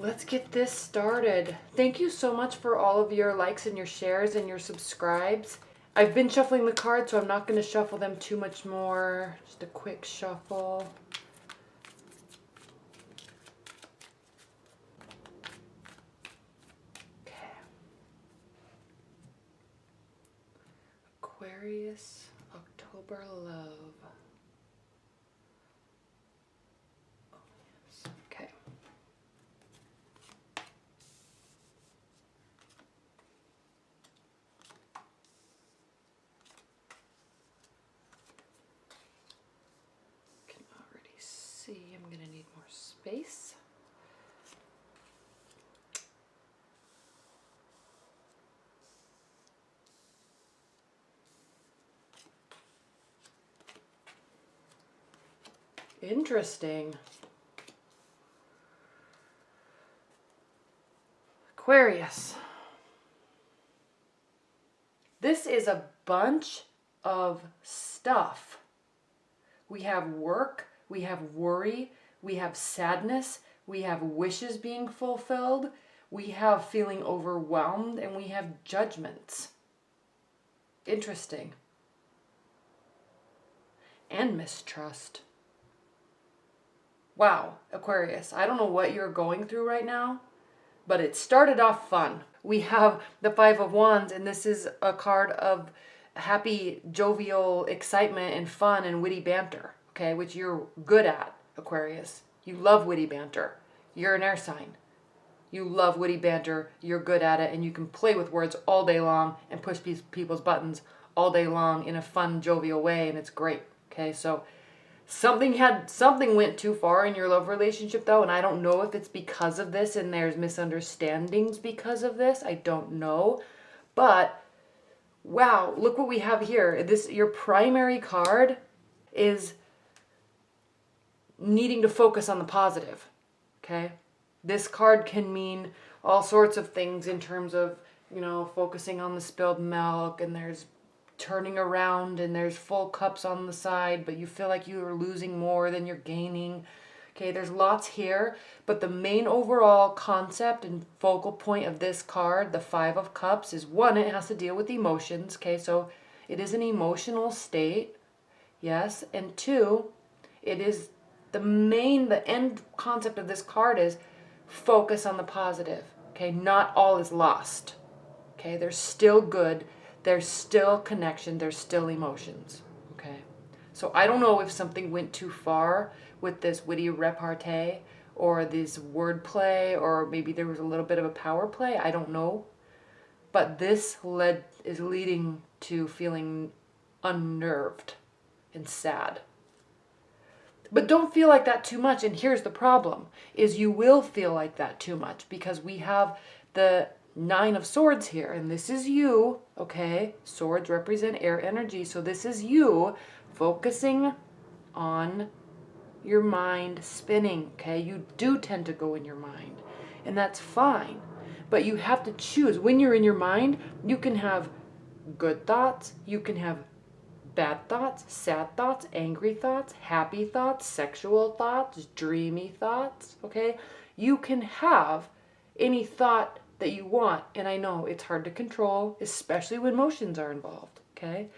Let's get this started. Thank you so much for all of your likes and your shares and your subscribes. I've been shuffling the cards, so I'm not going to shuffle them too much more. Just a quick shuffle. Okay. Aquarius, October love. Oh, yes. Okay. Can already see I'm going to need more space. Interesting. Aquarius. This is a bunch of stuff. We have work, we have worry, we have sadness, we have wishes being fulfilled, we have feeling overwhelmed, and we have judgments. Interesting. And mistrust. Wow, Aquarius, I don't know what you're going through right now, but it started off fun. We have the Five of Wands, and this is a card of happy, jovial excitement and fun and witty banter, okay, which you're good at, Aquarius. You love witty banter. You're an air sign. You love witty banter, you're good at it, and you can play with words all day long and push people's buttons all day long in a fun, jovial way, and it's great, okay? So something went too far in your love relationship, though, and I don't know if it's because of this and there's misunderstandings because of this. I don't know. But wow, look what we have here. Your primary card is needing to focus on the positive. Okay? This card can mean all sorts of things in terms of, focusing on the spilled milk, and there's turning around and there's full cups on the side, but you feel like you are losing more than you're gaining. Okay, there's lots here, but the main overall concept and focal point of this card, the Five of Cups, is one, it has to deal with emotions. Okay, so it is an emotional state, yes, and two, it is the end concept of this card is focus on the positive. Okay, not all is lost. Okay, there's still good. There's still connection, there's still emotions, okay? So I don't know if something went too far with this witty repartee or this wordplay, or maybe there was a little bit of a power play, I don't know. But this is leading to feeling unnerved and sad. But don't feel like that too much, and here's the problem, is you will feel like that too much because we have the Nine of Swords here, and this is you, okay? Swords represent air energy, so this is you focusing on your mind spinning, okay? You do tend to go in your mind, and that's fine, but you have to choose. When you're in your mind, you can have good thoughts, you can have bad thoughts, sad thoughts, angry thoughts, happy thoughts, sexual thoughts, dreamy thoughts, okay? You can have any thought that you want, and I know it's hard to control, especially when emotions are involved, okay?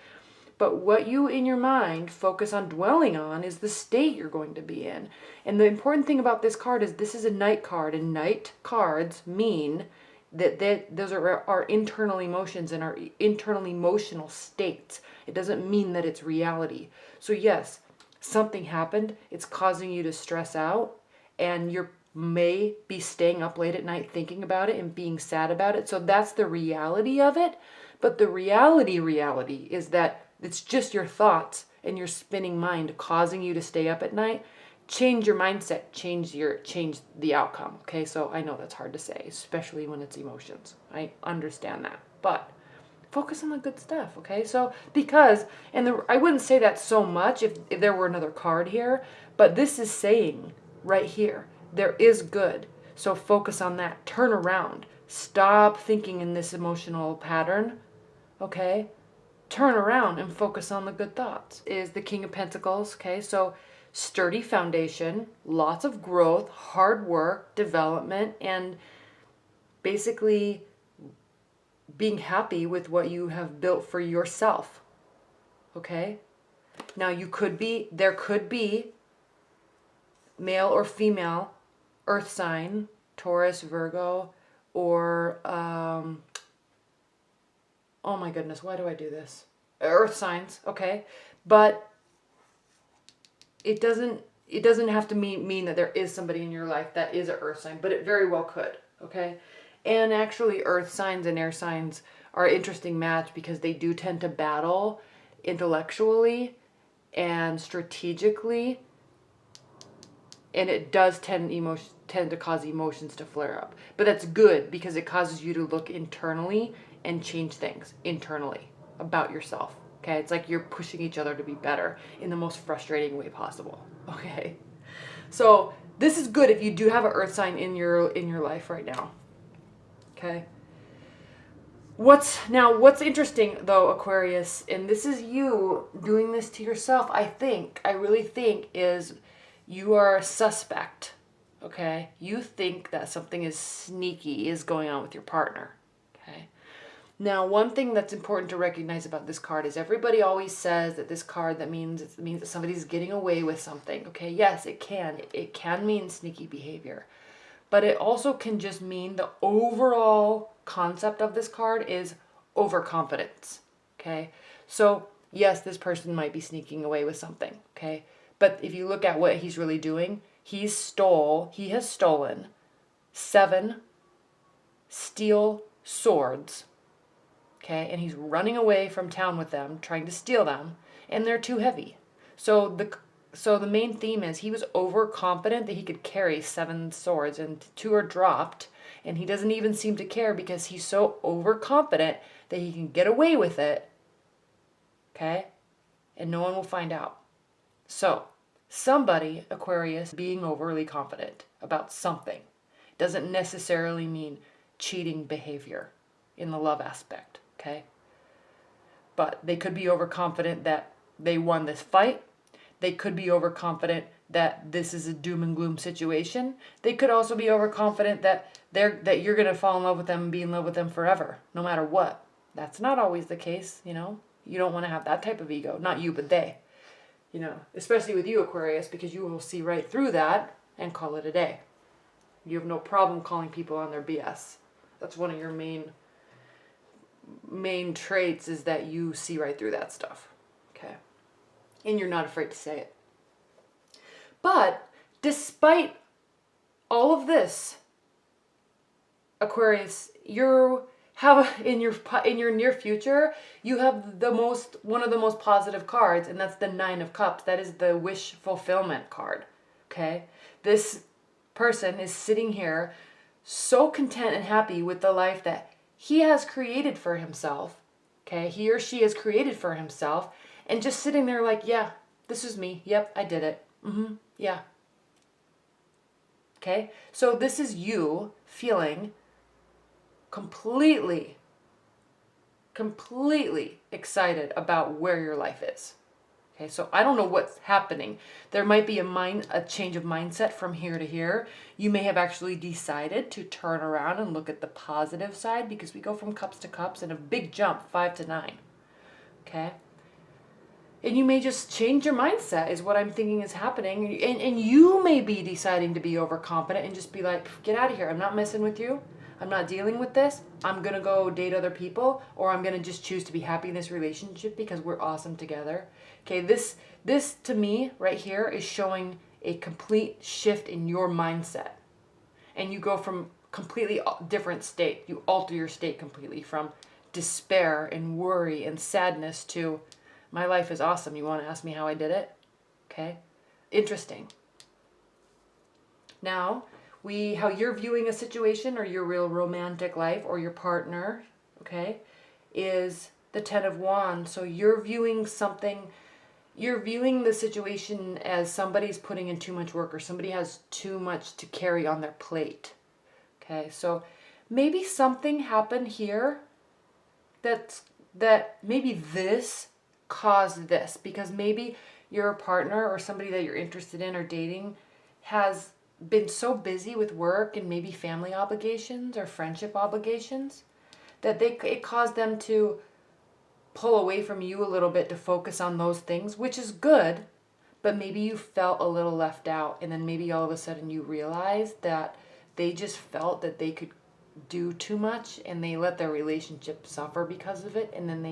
But what you in your mind focus on dwelling on is the state you're going to be in. And the important thing about this card is this is a night card, and night cards mean that those are our internal emotions and our internal emotional states. It doesn't mean that it's reality. So yes, something happened, it's causing you to stress out, and you're may be staying up late at night thinking about it and being sad about it. So that's the reality of it. But the reality is that it's just your thoughts and your spinning mind causing you to stay up at night. Change your mindset, change the outcome. Okay, so I know that's hard to say, especially when it's emotions. I understand that. But focus on the good stuff, okay? So I wouldn't say that so much if there were another card here, but this is saying right here, there is good. So focus on that. Turn around. Stop thinking in this emotional pattern. Okay? Turn around and focus on the good thoughts. Is the King of Pentacles. Okay? So sturdy foundation, lots of growth, hard work, development, and basically being happy with what you have built for yourself. Okay? Now there could be male or female earth sign, Taurus, Virgo, or oh my goodness, why do I do this? Earth signs, okay? But it doesn't have to mean that there is somebody in your life that is an earth sign, but it very well could, okay? And actually earth signs and air signs are an interesting match because they do tend to battle intellectually and strategically, and it does tend to cause emotions to flare up. But that's good because it causes you to look internally and change things internally about yourself. Okay, it's like you're pushing each other to be better in the most frustrating way possible. Okay, so this is good if you do have an earth sign in your life right now. Okay. What's interesting though, Aquarius, and this is you doing this to yourself, I really think, is you are a suspect. Okay, you think that something is sneaky is going on with your partner. Okay. Now, one thing that's important to recognize about this card is everybody always says that this card that means that somebody's getting away with something. Okay, yes, it can. It can mean sneaky behavior. But it also can just mean the overall concept of this card is overconfidence. Okay? So, yes, this person might be sneaking away with something, okay? But if you look at what he's really doing, he has stolen 7 steel swords. Okay, and he's running away from town with them, trying to steal them, and they're too heavy. So the main theme is he was overconfident that he could carry 7 swords, and 2 are dropped, and he doesn't even seem to care because he's so overconfident that he can get away with it. Okay, and no one will find out. So somebody, Aquarius, being overly confident about something doesn't necessarily mean cheating behavior in the love aspect. Okay, but they could be overconfident that they won this fight. They could be overconfident that this is a doom and gloom situation. They could also be overconfident that you're gonna fall in love with them and be in love with them forever, no matter what. That's not always the case, you know. You don't want to have that type of ego. Not you, but they. You know, especially with you, Aquarius, because you will see right through that and call it a day. You have no problem calling people on their BS. That's one of your main traits, is that you see right through that stuff. Okay, and you're not afraid to say it. But despite all of this, Aquarius, you have in your near future, you have one of the most positive cards, and that's the 9 of Cups. That is the wish fulfillment card. Okay, this person is sitting here so content and happy with the life that he has created for himself. Okay, he or she has created for himself, and just sitting there like, yeah, this is me. Yep, I did it. Yeah. Okay, so this is you feeling completely excited about where your life is. Okay, so I don't know what's happening. There might be a change of mindset from here to here. You may have actually decided to turn around and look at the positive side, because we go from cups to cups in a big jump, 5 to 9. Okay? And you may just change your mindset, is what I'm thinking is happening. And you may be deciding to be overconfident and just be like, get out of here. I'm not messing with you. I'm not dealing with this. I'm going to go date other people, or I'm going to just choose to be happy in this relationship because we're awesome together. Okay, this to me right here is showing a complete shift in your mindset. And you go from completely different state. You alter your state completely from despair and worry and sadness to, my life is awesome. You want to ask me how I did it? Okay, interesting. Now, how you're viewing a situation, or your real romantic life, or your partner, okay, is the 10 of Wands. So you're viewing the situation as somebody's putting in too much work, or somebody has too much to carry on their plate. Okay, so maybe something happened here that maybe this caused this, because maybe your partner or somebody that you're interested in or dating has been so busy with work and maybe family obligations or friendship obligations that it caused them to pull away from you a little bit to focus on those things, which is good, but maybe you felt a little left out, and then maybe all of a sudden you realized that they just felt that they could do too much and they let their relationship suffer because of it, and then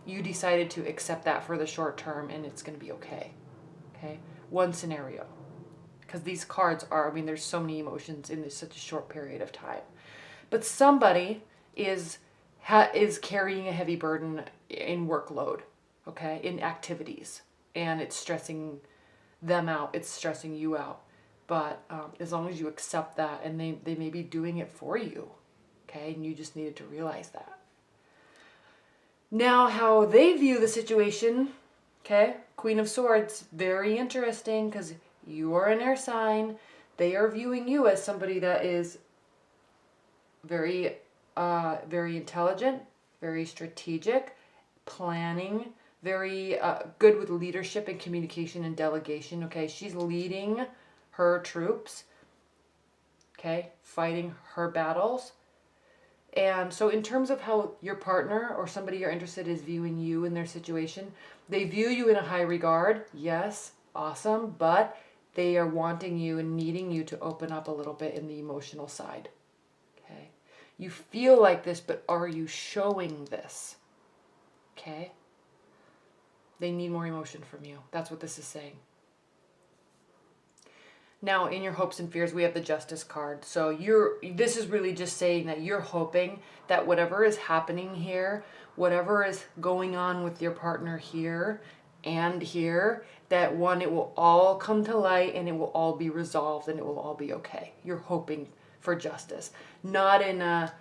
you decided to accept that for the short term and it's going to be okay. Okay? One scenario. Because these cards are, I mean, there's so many emotions in such a short period of time. But somebody is carrying a heavy burden in workload, okay, in activities, and it's stressing them out, it's stressing you out. But as long as you accept that, and they may be doing it for you, okay, and you just needed to realize that. Now, how they view the situation, okay, Queen of Swords, very interesting, because you are an air sign. They are viewing you as somebody that is very intelligent, very strategic, planning, very good with leadership and communication and delegation. Okay, she's leading her troops, okay, fighting her battles. And so in terms of how your partner or somebody you're interested in is viewing you in their situation, they view you in a high regard. Yes, awesome, but they are wanting you and needing you to open up a little bit in the emotional side. Okay? You feel like this, but are you showing this? Okay? They need more emotion from you. That's what this is saying. Now, in your hopes and fears, we have the Justice card. So this is really just saying that you're hoping that whatever is happening here, whatever is going on with your partner here and here, that one, it will all come to light and it will all be resolved and it will all be okay. You're hoping for justice. Not in a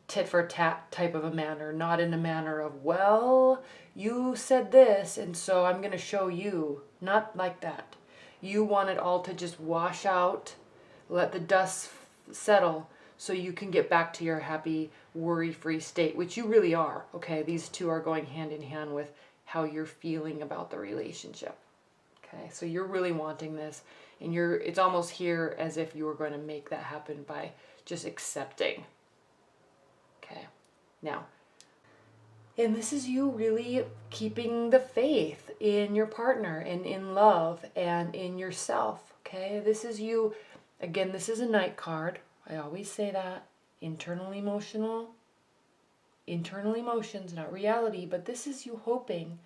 tit for tat type of a manner. Not in a manner of, well, you said this and so I'm going to show you. Not like that. You want it all to just wash out, let the dust settle, so you can get back to your happy, worry-free state, which you really are, okay? These two are going hand in hand with how you're feeling about the relationship, okay? So you're really wanting this, and it's almost here as if you were going to make that happen by just accepting, okay? Now, and this is you really keeping the faith in your partner and in love and in yourself, okay? This is you, again, this is a Knight card. I always say that. Internal emotions, not reality, but this is you hoping,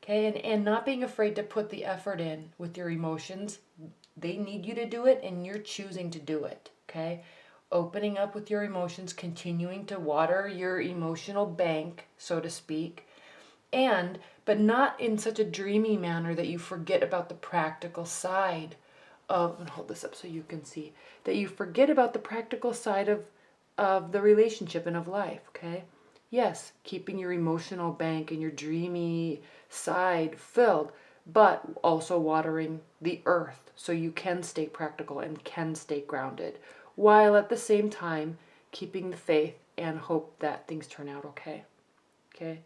okay? And not being afraid to put the effort in with your emotions. They need you to do it and you're choosing to do it, okay? Opening up with your emotions, continuing to water your emotional bank, so to speak, but not in such a dreamy manner that you forget about the practical side of, and hold this up so you can see, that you forget about the practical side of the relationship and of life, okay? Yes, keeping your emotional bank and your dreamy side filled, but also watering the earth so you can stay practical and can stay grounded, while at the same time keeping the faith and hope that things turn out okay. Okay?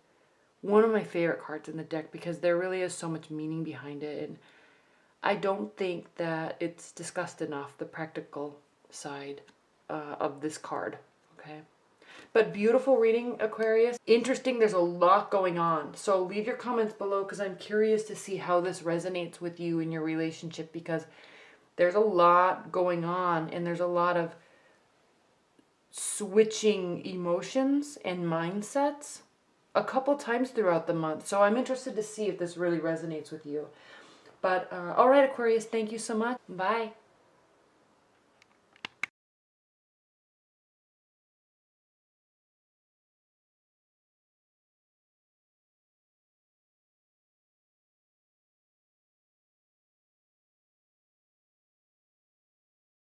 One of my favorite cards in the deck because there really is so much meaning behind it, and I don't think that it's discussed enough, the practical side of this card. Okay? But beautiful reading, Aquarius. Interesting, there's a lot going on. So leave your comments below because I'm curious to see how this resonates with you in your relationship, because there's a lot going on and there's a lot of switching emotions and mindsets a couple times throughout the month. So I'm interested to see if this really resonates with you. But all right, Aquarius, thank you so much. Bye.